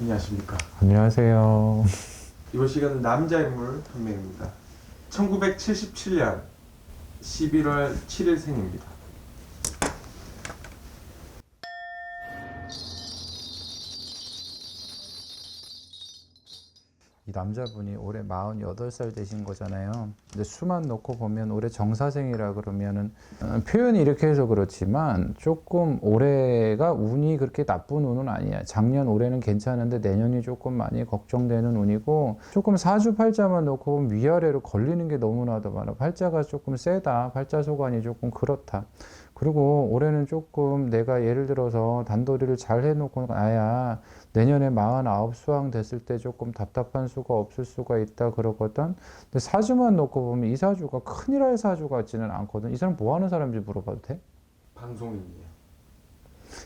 안녕하십니까. 안녕하세요. 이번 시간은 남자 인물 한 명입니다. 1977년 11월 7일 생입니다. 이 남자분이 올해 48살 되신 거잖아요. 근데 수만 놓고 보면 올해 정사생이라 그러면은 표현이 이렇게 해서 그렇지만 조금 올해가 운이 그렇게 나쁜 운은 아니야. 작년 올해는 괜찮은데 내년이 조금 많이 걱정되는 운이고, 조금 사주팔자만 놓고 보면 위아래로 걸리는 게 너무나도 많아. 팔자가 조금 세다. 팔자소관이 조금 그렇다. 그리고 올해는 조금 내가 예를 들어서 단도리를 잘 해놓고 나야 내년에 49 수황 됐을 때 조금 답답한 수가 없을 수가 있다 그러거든. 근데 사주만 놓고 보면 이 사주가 큰일 할 사주 같지는 않거든. 이 사람 뭐 하는 사람인지 물어봐도 돼? 방송인이에요.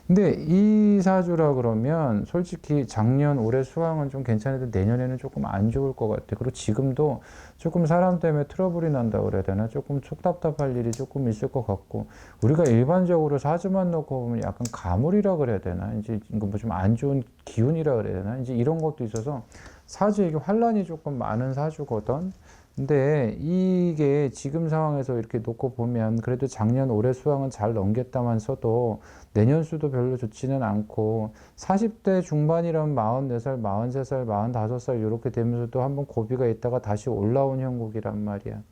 근데 이 사주라 그러면 솔직히 작년 올해 수황은 좀 괜찮은데 내년에는 조금 안 좋을 것 같아. 그리고 지금도 조금 사람 때문에 트러블이 난다 그래야 되나? 조금 촉답답할 일이 조금 있을 것 같고, 우리가 일반적으로 사주만 놓고 보면 약간 가물이라 그래야 되나? 이제 뭐 좀 안 좋은 기운이라 그래야 되나? 이제 이런 것도 있어서 사주에 이게 환란이 조금 많은 사주거든. 근데 이게 지금 상황에서 이렇게 놓고 보면 그래도 작년 올해 수황은 잘 넘겼다면서도 내년 수도 별로 좋지는 않고, 40대 중반이라면 44살, 43살, 45살 이렇게 되면서도 한번 고비가 있다가 다시 올라온 형국이란 말이야.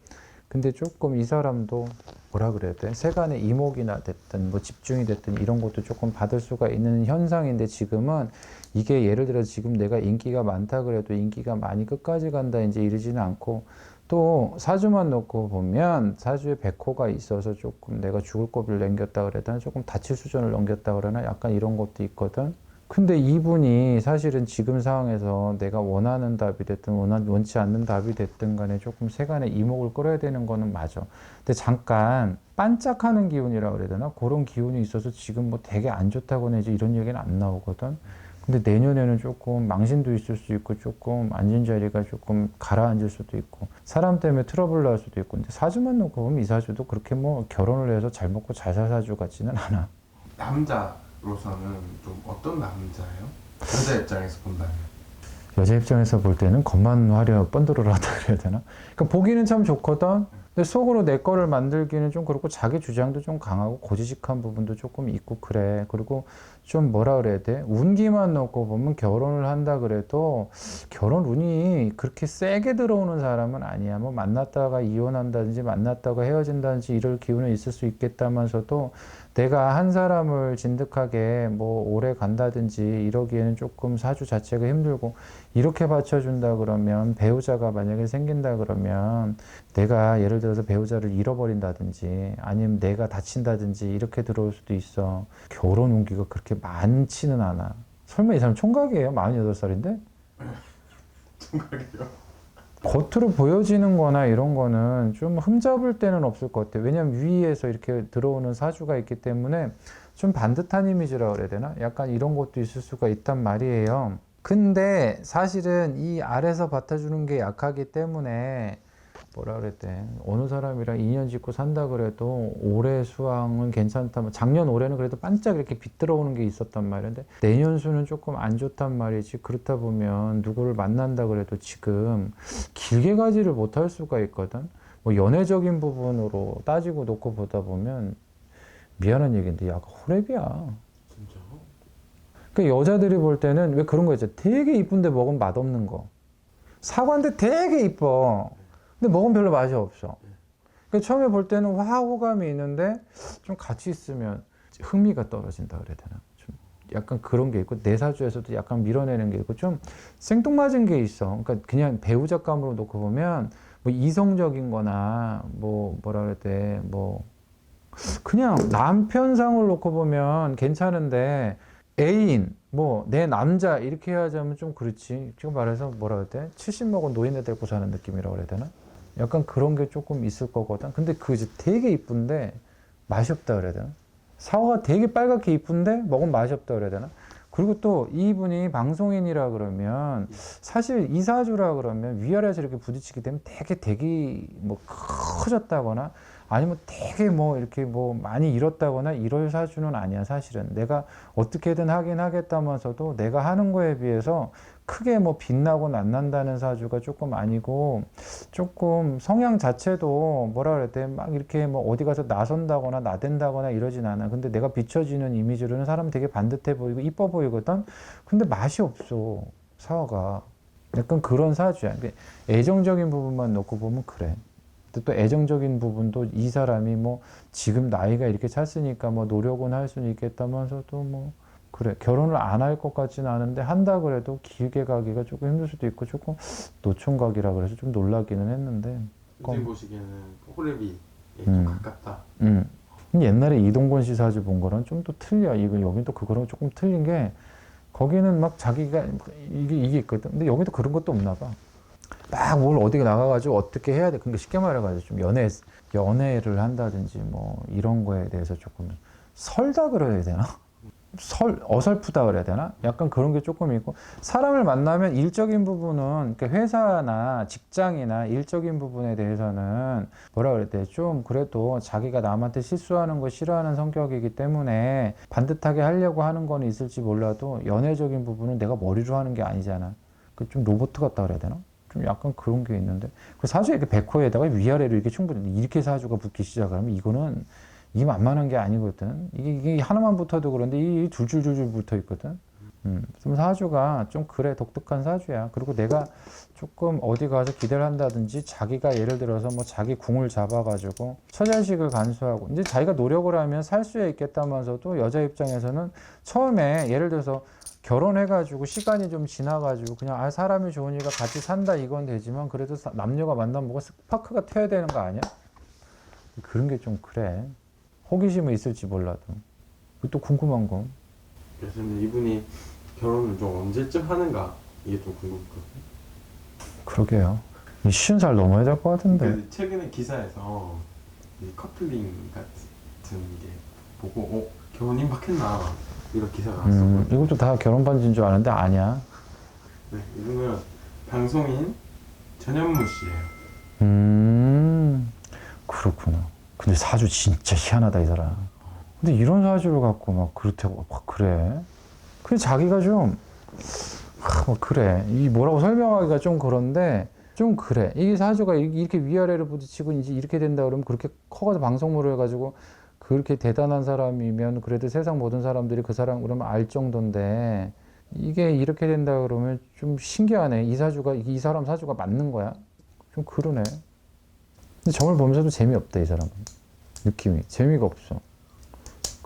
근데 조금 이 사람도 뭐라 그래야 돼? 세간의 이목이나 됐든 뭐 집중이 됐든 이런 것도 조금 받을 수가 있는 현상인데, 지금은 이게 예를 들어 지금 내가 인기가 많다 그래도 인기가 많이 끝까지 간다 이제 이러지는 않고, 또 사주만 놓고 보면 사주에 백호가 있어서 조금 내가 죽을 고비를 넘겼다 그래야 되나, 조금 다칠 수준을 넘겼다 그러나 약간 이런 것도 있거든. 근데 이분이 사실은 지금 상황에서 내가 원하는 답이 됐든 원치 않는 답이 됐든 간에 조금 세간의 이목을 끌어야 되는 거는 맞아. 근데 잠깐 반짝하는 기운이라고 그래야 되나? 그런 기운이 있어서 지금 뭐 되게 안 좋다거나 이제 이런 얘기는 안 나오거든. 근데 내년에는 조금 망신도 있을 수 있고, 조금 앉은 자리가 조금 가라앉을 수도 있고, 사람 때문에 트러블 날 수도 있고. 근데 사주만 놓고 보면 이 사주도 그렇게 뭐 결혼을 해서 잘 먹고 잘 살 사주 같지는 않아. 남자로서는 좀 어떤 남자예요? 여자 입장에서 본다면. 여자 입장에서 볼 때는 겉만 화려 뻔드르르하다 그래야 되나? 그러니까 보기는 참 좋거든. 근데 속으로 내 거를 만들기는 좀 그렇고, 자기 주장도 좀 강하고 고지식한 부분도 조금 있고 그래. 그리고 좀 뭐라 그래야 돼? 운기만 놓고 보면 결혼을 한다 그래도 결혼 운이 그렇게 세게 들어오는 사람은 아니야. 뭐 만났다가 이혼한다든지 만났다가 헤어진다든지 이럴 기운은 있을 수 있겠다면서도, 내가 한 사람을 진득하게 뭐 오래 간다든지 이러기에는 조금 사주 자체가 힘들고, 이렇게 받쳐준다 그러면 배우자가 만약에 생긴다 그러면 내가 예를 들어서 배우자를 잃어버린다든지 아니면 내가 다친다든지 이렇게 들어올 수도 있어. 결혼 운기가 그렇게 많지는 않아. 설마 이 사람 총각이에요? 48살인데? 생각이요. 겉으로 보여지는 거나 이런 거는 좀 흠잡을 데는 없을 것 같아요. 왜냐면 위에서 이렇게 들어오는 사주가 있기 때문에 좀 반듯한 이미지라 그래야 되나? 약간 이런 것도 있을 수가 있단 말이에요. 근데 사실은 이 아래서 받쳐주는 게 약하기 때문에 뭐라 그랬대, 어느 사람이랑 인연 짓고 산다 그래도 올해 수황은 괜찮다, 작년 올해는 그래도 반짝 이렇게 빛 들어오는 게 있었단 말인데 내년 수는 조금 안 좋단 말이지. 그렇다 보면 누구를 만난다 그래도 지금 길게 가지를 못할 수가 있거든. 뭐 연애적인 부분으로 따지고 놓고 보다 보면 미안한 얘기인데 약간 호랩이야. 진짜요? 그 여자들이 볼 때는 왜 그런 거 있죠? 되게 이쁜데 먹으면 맛없는 거. 사과인데 되게 이뻐. 근데 먹으면 별로 맛이 없어. 그러니까 처음에 볼 때는 와 호감이 있는데 좀 같이 있으면 흥미가 떨어진다 그래야 되나? 좀 약간 그런 게 있고, 내 사주에서도 약간 밀어내는 게 있고 좀 생뚱맞은 게 있어. 그러니까 그냥 배우자감으로 놓고 보면 뭐 이성적인 거나 뭐 뭐라 그래야 돼, 뭐 그냥 남편상을 놓고 보면 괜찮은데 애인, 뭐 내 남자 이렇게 하자면 좀 그렇지. 지금 말해서 뭐라 그래야 돼? 70 먹은 노인네 데리고 사는 느낌이라고 그래야 되나? 약간 그런 게 조금 있을 거거든. 근데 그 이제 되게 이쁜데 맛이 없다 그래야 되나? 사과가 되게 빨갛게 이쁜데 먹으면 맛이 없다 그래야 되나? 그리고 또 이분이 방송인이라 그러면 사실 이사주라 그러면 위아래에서 이렇게 부딪히게 되면 되게 뭐 커졌다거나 아니면 되게 뭐 이렇게 뭐 많이 잃었다거나 이럴 사주는 아니야, 사실은. 내가 어떻게든 하긴 하겠다면서도 내가 하는 거에 비해서 크게 뭐 빛나고 안 난다는 사주가 조금 아니고, 조금 성향 자체도 뭐라 그래야 돼? 막 이렇게 뭐 어디 가서 나선다거나 나댄다거나 이러진 않아. 근데 내가 비춰지는 이미지로는 사람 되게 반듯해 보이고 이뻐 보이거든? 근데 맛이 없어, 사화가. 약간 그런 사주야. 애정적인 부분만 놓고 보면 그래. 근데 또 애정적인 부분도 이 사람이 뭐 지금 나이가 이렇게 찼으니까 뭐 노력은 할 수는 있겠다면서도 뭐 그래, 결혼을 안 할 것 같지는 않은데 한다 그래도 길게 가기가 조금 힘들 수도 있고, 조금 노총각이라 그래서 좀 놀라기는 했는데. 선생님 보시기에는 호랩이 좀 가깝다. 옛날에 이동건 씨 사주 본 거랑 좀 또 틀려. 이거 여긴 또 그거랑 조금 틀린 게, 거기는 막 자기가 이게 있거든. 근데 여기도 그런 것도 없나 봐. 막 뭘 어디 나가가지고 어떻게 해야 돼. 그러니까 쉽게 말해가지고 좀 연애를 한다든지 뭐 이런 거에 대해서 조금 설다 그래야 되나? 어설프다 그래야 되나? 약간 그런 게 조금 있고, 사람을 만나면 일적인 부분은, 그러니까 회사나 직장이나 일적인 부분에 대해서는 뭐라 그래야 돼? 좀 그래도 자기가 남한테 실수하는 거 싫어하는 성격이기 때문에 반듯하게 하려고 하는 건 있을지 몰라도, 연애적인 부분은 내가 머리로 하는 게 아니잖아. 그 좀 로봇 같다 그래야 되나? 좀 약간 그런 게 있는데, 그 사주에 이렇게 백호에다가 위아래로 이렇게 충분히 이렇게 사주가 붙기 시작하면 이거는 이게 만만한 게 아니거든. 이게 하나만 붙어도 그런데 이 줄줄줄줄 붙어 있거든. 좀 사주가 좀 그래, 독특한 사주야. 그리고 내가 조금 어디 가서 기대를 한다든지, 자기가 예를 들어서 뭐 자기 궁을 잡아가지고 처자식을 간수하고, 이제 자기가 노력을 하면 살 수 있겠다면서도 여자 입장에서는 처음에 예를 들어서 결혼해가지고 시간이 좀 지나가지고 그냥 사람이 좋으니까 같이 산다 이건 되지만, 그래도 남녀가 만나면 뭐가 스파크가 튀어야 되는 거 아니야? 그런 게 좀 그래. 호기심은 있을지 몰라도. 또 궁금한 거. 그래서 이분이 결혼을 좀 언제쯤 하는가 이게 좀 궁금했거든요. 그러게요. 50살 넘어야 될 것 같은데. 그러니까 최근에 기사에서 이 커플링 같은 게 보고 결혼 임박했나 이런 기사가 나왔었거든요. 이것도 다 결혼 반지인 줄 아는데 아니야. 네, 이분은 방송인 전현무 씨예요. 그렇구나. 근데 사주 진짜 희한하다, 이 사람. 근데 이런 사주를 갖고 막 그렇다고 막 그래. 근데 자기가 좀 뭐 그래. 이 뭐라고 설명하기가 좀 그런데 좀 그래. 이게 사주가 이렇게 위아래로 부딪히고 이제 이렇게 된다 그러면, 그렇게 커가지고 방송물을 해가지고 그렇게 대단한 사람이면 그래도 세상 모든 사람들이 그 사람 그러면 알 정도인데, 이게 이렇게 된다 그러면 좀 신기하네. 이 사람 사주가 맞는 거야? 좀 그러네. 근데 점을 보면서도 재미없다, 이 사람은. 느낌이. 재미가 없어.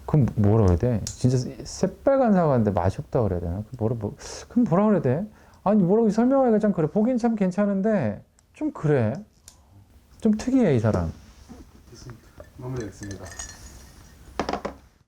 그럼 뭐라 그래야 돼? 진짜 새빨간 사과인데 맛이 없다 그래야 되나? 그럼 뭐라 그래야 돼? 아니, 뭐라고 설명하기가 참 그래. 보긴 참 괜찮은데, 좀 그래. 좀 특이해, 이 사람. 됐습니다. 마무리하겠습니다.